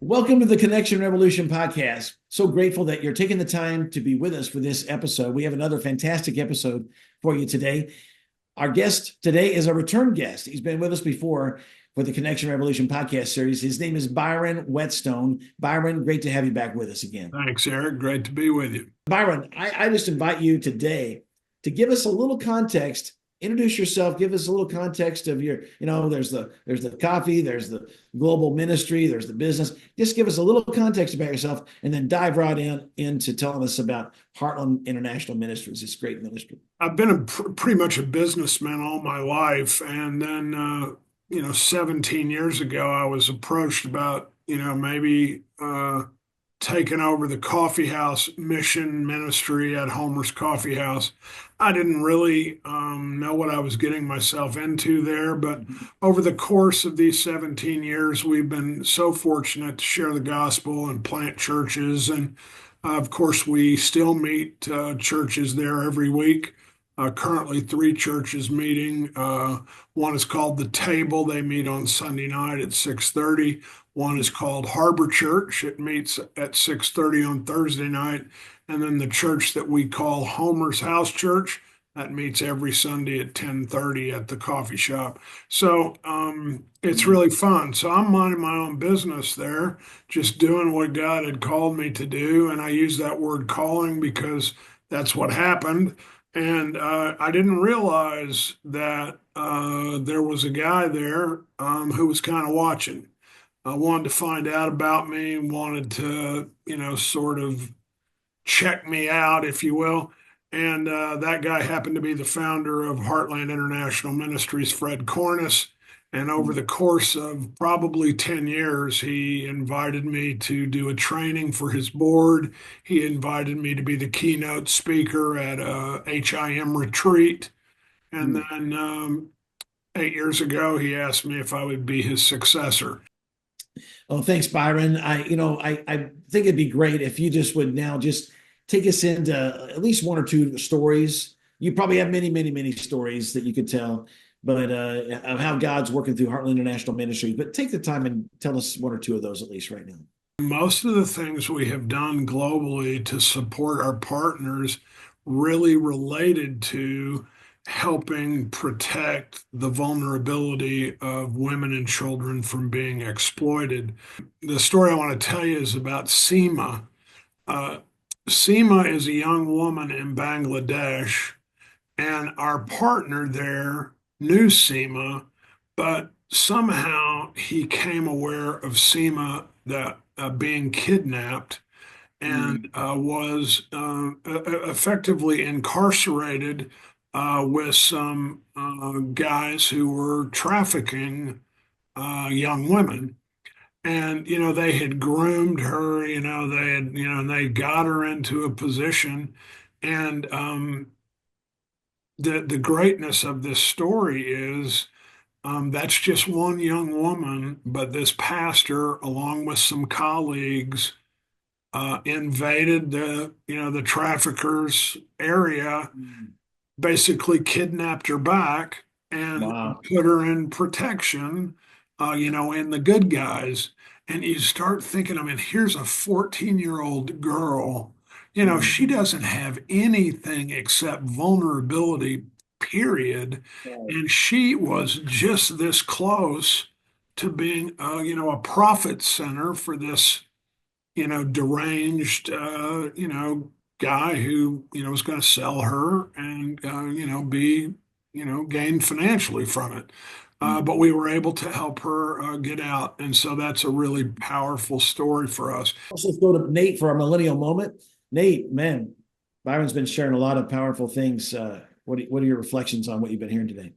Welcome to the Connection Revolution podcast. So grateful that you're taking the time to be with us for this episode. We have another fantastic episode for you today. Our guest today is a return guest. He's been with us before for the Connection Revolution podcast series. His name is Byron Whetstone. Byron, great to have you back with us again. Thanks, Eric. Great to be with you. Byron, I just invite you today to give us a little context. Introduce yourself. Give us a little context of your, there's the coffee, there's the global ministry, there's the business. Just give us a little context about yourself, and then dive right into telling us about Heartland International Ministries. This great ministry. I've been pretty much a businessman all my life, and then 17 years ago, I was approached about maybe taking over the coffee house mission ministry at Homer's Coffee House. I didn't really know what I was getting myself into there, but over the course of these 17 years, we've been so fortunate to share the gospel and plant churches. And of course, we still meet churches there every week. Currently, three churches meeting. One is called The Table. They meet on Sunday night at 6:30. One is called Harbor Church. It meets at 6:30 on Thursday night. And then the church that we call Homer's House Church, that meets every Sunday at 10:30 at the coffee shop. So it's really fun. So I'm minding my own business there, just doing what God had called me to do. And I use that word calling because that's what happened. And I didn't realize that there was a guy there who was kind of watching. Wanted to find out about me, wanted to, sort of check me out, if you will. And that guy happened to be the founder of Heartland International Ministries, Fred Cornice. And over the course of probably 10 years, he invited me to do a training for his board. He invited me to be the keynote speaker at a HIM retreat. And then 8 years ago, he asked me if I would be his successor. Oh, thanks, Byron. I think it'd be great if you just would now just take us into at least one or two stories. You probably have many, many, many stories that you could tell, but of how God's working through Heartland International Ministries. But take the time and tell us one or two of those at least right now. Most of the things we have done globally to support our partners really related to helping protect the vulnerability of women and children from being exploited. The story I want to tell you is about Seema. Seema is a young woman in Bangladesh, and our partner there knew Seema, but somehow he came aware of Seema that being kidnapped and was effectively incarcerated with some guys who were trafficking young women. And, they had groomed her, they had, and they got her into a position. And the greatness of this story is that's just one young woman, but this pastor, along with some colleagues, invaded the traffickers area, basically kidnapped her back and Wow. put her in protection, in the good guys. And you start thinking, I mean, here's a 14-year-old girl, she doesn't have anything except vulnerability, period. And she was just this close to being, a profit center for this, deranged, guy who, was going to sell her and, gain financially from it. But we were able to help her get out. And so that's a really powerful story for us. Let's go to Nate for our millennial moment. Nate, man, Byron's been sharing a lot of powerful things. What are your reflections on what you've been hearing today?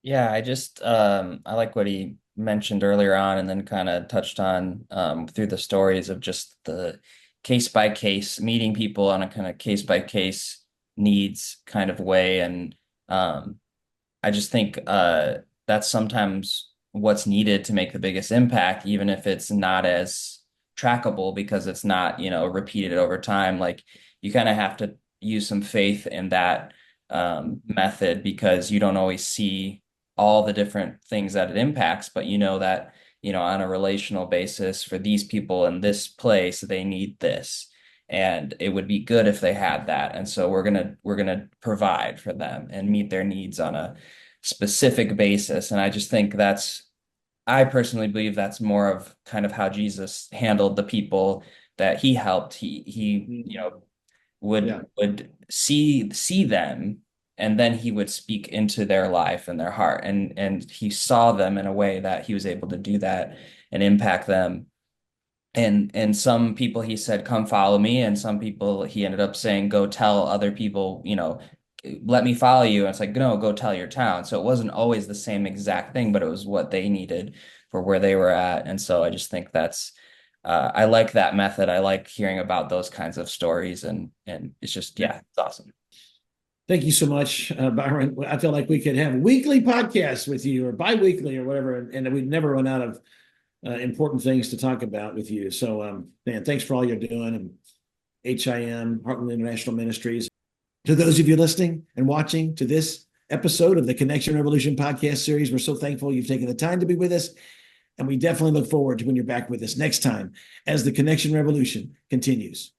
Yeah, I like what he mentioned earlier on and then kind of touched on through the stories of just the case by case, meeting people on a kind of case by case needs kind of way. And I just think that's sometimes what's needed to make the biggest impact, even if it's not as trackable because it's not, repeated over time. Like you kind of have to use some faith in that method because you don't always see all the different things that it impacts, but you know that on a relational basis for these people in this place, they need this. And it would be good if they had that. And so we're gonna provide for them and meet their needs on a specific basis. And I just think I personally believe that's more of kind of how Jesus handled the people that he helped. He would see them, and then he would speak into their life and their heart, and he saw them in a way that he was able to do that and impact them. And some people he said, come follow me, and some people he ended up saying, go tell other people, let me follow you. And it's like, no, go tell your town. So it wasn't always the same exact thing, but it was what they needed for where they were at. And so I just think I like that method. I like hearing about those kinds of stories, and it's just, yeah, it's awesome. Thank you so much, Byron. I feel like we could have weekly podcasts with you, or bi-weekly or whatever, and we'd never run out of important things to talk about with you. So, man, thanks for all you're doing. And HIM, Heartland International Ministries. To those of you listening and watching to this episode of the Connection Revolution podcast series, we're so thankful you've taken the time to be with us. And we definitely look forward to when you're back with us next time as the Connection Revolution continues.